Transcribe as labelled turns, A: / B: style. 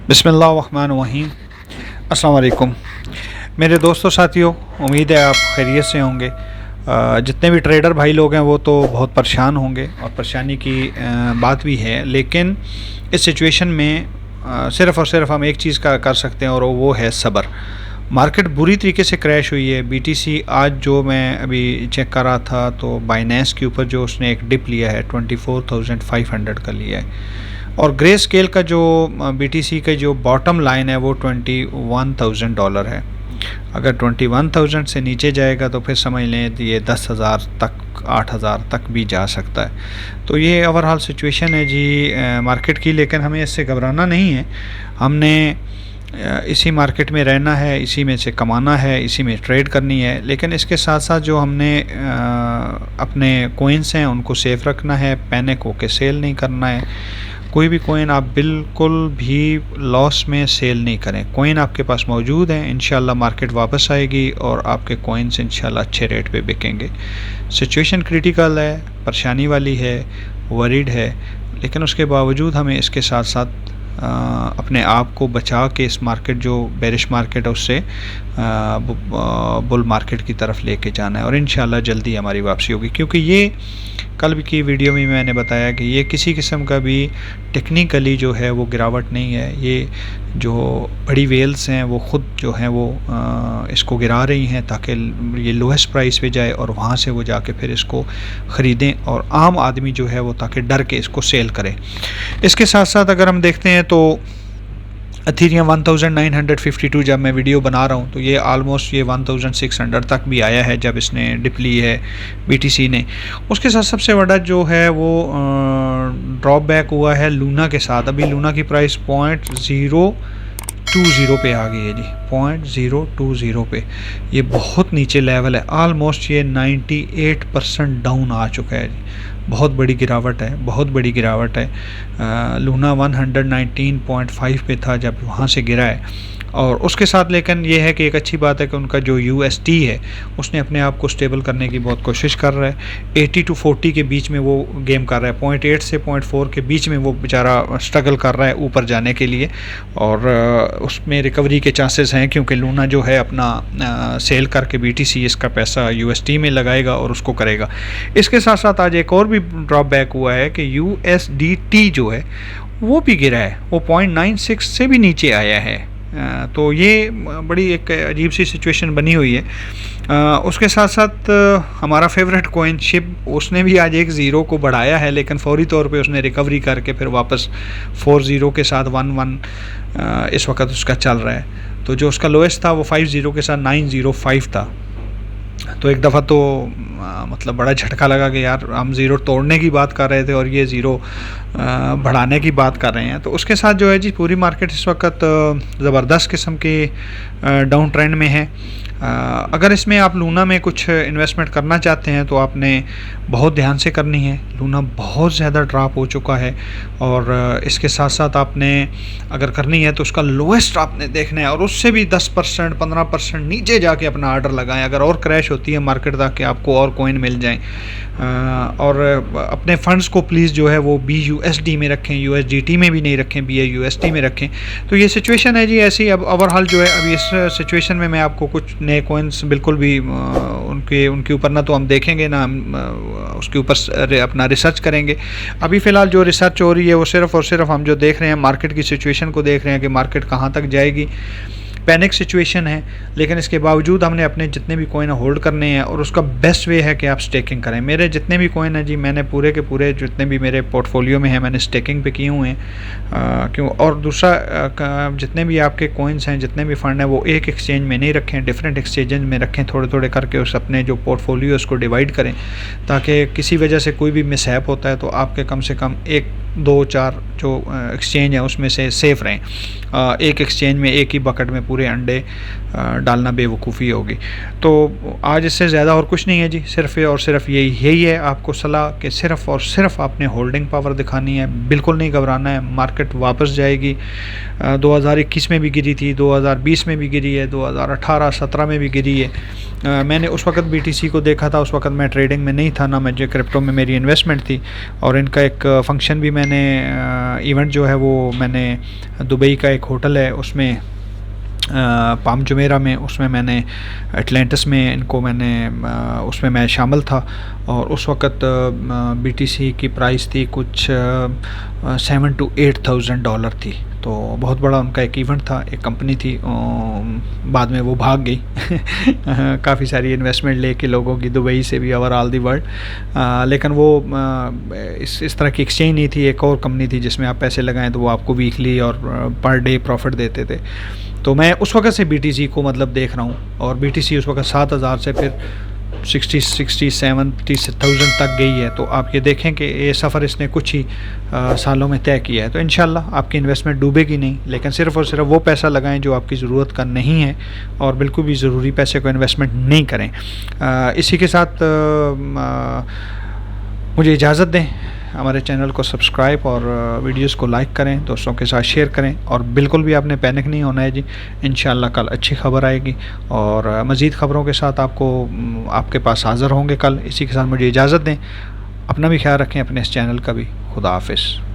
A: बिस्मिल्लाहिर्रहमानिर्रहीम। अस्सलाम वालेकुम मेरे दोस्तों साथियों, उम्मीद है आप खैरियत से होंगे। जितने भी ट्रेडर भाई लोग हैं वो तो बहुत परेशान होंगे और परेशानी की बात भी है, लेकिन इस सिचुएशन में सिर्फ़ और सिर्फ हम एक चीज़ का कर सकते हैं और वो है सब्र। मार्केट बुरी तरीके से क्रैश हुई है। बीटीसी आज जो मैं अभी चेक कर रहा था तो बाइनेंस के ऊपर जो उसने एक डिप लिया है 24,500 का लिया है, और ग्रे स्केल का जो बीटीसी का जो बॉटम लाइन है वो $21,000 है। अगर 21,000 से नीचे जाएगा तो फिर समझ लें ये 10,000 तक 8,000 तक भी जा सकता है। तो ये ओवरऑल सिचुएशन है जी मार्केट की, लेकिन हमें इससे घबराना नहीं है। हमने इसी मार्केट में रहना है, इसी में से कमाना है, इसी में ट्रेड करनी है। लेकिन इसके साथ साथ जो हमने अपने कोइंस हैं उनको सेफ रखना है, पैनिक होके सेल नहीं करना है। कोई भी कोइन आप बिल्कुल भी लॉस में सेल नहीं करें। कोइन आपके पास मौजूद है, इंशाल्लाह मार्केट वापस आएगी और आपके कोइंस इंशाल्लाह अच्छे रेट पे बिकेंगे। सिचुएशन क्रिटिकल है, परेशानी वाली है, वरीड है, लेकिन उसके बावजूद हमें इसके साथ साथ अपने आप को बचा के इस मार्केट जो बेरिश मार्केट है उससे बुल मार्केट की तरफ लेके जाना है, और इंशाल्लाह जल्दी हमारी वापसी होगी। क्योंकि ये कल की वीडियो में मैंने बताया कि ये किसी किस्म का भी टेक्निकली जो है वो गिरावट नहीं है। ये जो बड़ी वेल्स हैं वो ख़ुद जो हैं वो इसको गिरा रही हैं ताकि ये लोएस्ट प्राइस पे जाए और वहाँ से वो जाके फिर इसको ख़रीदें और आम आदमी जो है वो ताकि डर के इसको सेल करे। इसके साथ साथ अगर हम देखते हैं तो अथीरियम 1952 जब मैं वीडियो बना रहा हूँ तो ये आलमोस्ट ये 1600 तक भी आया है जब इसने डिप ली है बीटीसी ने। उसके साथ सबसे बड़ा जो है वो ड्रॉप बैक हुआ है लूना के साथ। अभी लूना की प्राइस 0.020 पे आ गई है जी, 0.020 पे। ये बहुत नीचे लेवल है, आलमोस्ट ये 98% डाउन आ चुका है जी। बहुत बड़ी गिरावट है, बहुत बड़ी गिरावट है। लूना 119.5 पे था जब वहाँ से गिरा है। और उसके साथ लेकिन ये है कि एक अच्छी बात है कि उनका जो UST है उसने अपने आप को स्टेबल करने की बहुत कोशिश कर रहा है। 80 to 40 के बीच में वो गेम कर रहा है, 0.8 से 0.4 के बीच में वो बेचारा स्ट्रगल कर रहा है ऊपर जाने के लिए, और उसमें रिकवरी के चांसेस हैं क्योंकि लूना जो है अपना सेल करके BTC इसका पैसा UST में लगाएगा और उसको करेगा। इसके साथ साथ आज एक और भी ड्रॉप बैक हुआ है कि USDT जो है वो भी गिरा है, वो 0.96 से भी नीचे आया है। तो ये बड़ी एक अजीब सी सिचुएशन बनी हुई है। उसके साथ साथ हमारा फेवरेट कोइन शिप, उसने भी आज एक ज़ीरो को बढ़ाया है, लेकिन फौरी तौर पे उसने रिकवरी करके फिर वापस 40 के साथ 11 इस वक्त उसका चल रहा है। तो जो उसका लोएस्ट था वो 50 के साथ 905 था। तो एक दफ़ा तो मतलब बड़ा झटका लगा कि यार हम ज़ीरो तोड़ने की बात कर रहे थे और ये ज़ीरो बढ़ाने की बात कर रहे हैं। तो उसके साथ जो है जी पूरी मार्केट इस वक्त ज़बरदस्त किस्म के डाउन ट्रेंड में है। अगर इसमें आप लूना में कुछ इन्वेस्टमेंट करना चाहते हैं तो आपने बहुत ध्यान से करनी है। लूना बहुत ज़्यादा ड्रॉप हो चुका है, और इसके साथ साथ आपने अगर करनी है तो उसका लोएस्ट आपने देखना है और उससे भी 10% 15% नीचे जाके अपना ऑर्डर लगाएं। अगर और क्रैश होती है मार्केट ताकि आपको और कोइन मिल जाएं। और अपने फंड्स को प्लीज़ जो है वो BUSD में रखें, USDT में भी नहीं रखें, BUSD में रखें। तो ये सिचुएशन है जी ऐसी। अब ओवरऑल जो है अभी इस सिचुएशन में मैं आपको कुछ नए कोइंस बिल्कुल भी उनके ऊपर ना तो हम देखेंगे ना हम उसके ऊपर अपना रिसर्च करेंगे। अभी फ़िलहाल जो रिसर्च हो रही है वो सिर्फ़ और सिर्फ हम जो देख रहे हैं मार्केट की सिचुएशन को देख रहे हैं कि मार्केट कहाँ तक जाएगी। पैनिक सिचुएशन है, लेकिन इसके बावजूद हमने अपने जितने भी कोइन होल्ड करने हैं, और उसका बेस्ट वे है कि आप स्टेकिंग करें। मेरे जितने भी कोइन हैं जी, मैंने पूरे के पूरे जितने भी मेरे पोर्टफोलियो में हैं मैंने स्टेकिंग पे किए हुए हैं। क्यों? और दूसरा जितने भी आपके कोइंस हैं, जितने भी फ़ंड हैं, वो एक एक्सचेंज में नहीं रखें, डिफरेंट एक्सचेंज में रखें। थोड़े थोड़े करके उस अपने जो पोर्टफोलियो उसको डिवाइड करें ताकि किसी वजह से कोई भी मिसहैप होता है तो आपके कम से कम 1 2 4 जो एक्सचेंज है उसमें से सेफ़ रहें। एक एक्सचेंज में एक ही बकेट में पूरे पूरे अंडे डालना बेवकूफ़ी होगी। तो आज इससे ज़्यादा और कुछ नहीं है जी, सिर्फ़ और सिर्फ यही है आपको सलाह कि सिर्फ़ और सिर्फ आपने होल्डिंग पावर दिखानी है, बिल्कुल नहीं घबराना है। मार्केट वापस जाएगी, 2021 में भी गिरी थी, 2020 में भी गिरी है, 2018-17 में भी गिरी है। मैंने उस वक्त BTC को देखा था, उस वक्त मैं ट्रेडिंग में नहीं था, ना मुझे क्रिप्टो में मेरी इन्वेस्टमेंट थी। और इनका एक फंक्शन भी मैंने इवेंट जो है वो मैंने दुबई का एक होटल है उसमें पाम जुमेरा में, उसमें मैंने एटलांटिस में इनको मैंने उसमें मैं शामिल था। और उस वक़्त BTC की प्राइस थी कुछ $7,000 to $8,000 थी। तो बहुत बड़ा उनका एक इवेंट था, एक कंपनी थी, बाद में वो भाग गई काफ़ी सारी इन्वेस्टमेंट लेके लोगों की दुबई से भी ओवर ऑल दी वर्ल्ड। लेकिन वो इस तरह की एक्सचेंज नहीं थी, एक और कंपनी थी जिसमें आप पैसे लगाएं तो वो आपको वीकली और पर डे प्रॉफिट देते थे। तो मैं उस वक्त से BTC को मतलब देख रहा हूँ, और BTC उस वक्त 7,000 से फिर 60-70,000 तक गई है। तो आप ये देखें कि ये सफ़र इसने कुछ ही सालों में तय किया है। तो इंशाल्लाह आपकी इन्वेस्टमेंट डूबेगी नहीं, लेकिन सिर्फ़ और सिर्फ वो पैसा लगाएं जो आपकी ज़रूरत का नहीं है, और बिल्कुल भी ज़रूरी पैसे को इन्वेस्टमेंट नहीं करें। इसी के साथ मुझे इजाज़त दें, हमारे चैनल को सब्सक्राइब और वीडियोस को लाइक करें, दोस्तों के साथ शेयर करें, और बिल्कुल भी आपने पैनिक नहीं होना है जी। इंशाल्लाह कल अच्छी खबर आएगी, और मज़ीद ख़बरों के साथ आपके पास हाज़िर होंगे कल। इसी के साथ मुझे इजाज़त दें, अपना भी ख्याल रखें, अपने इस चैनल का भी। खुदा हाफिज़।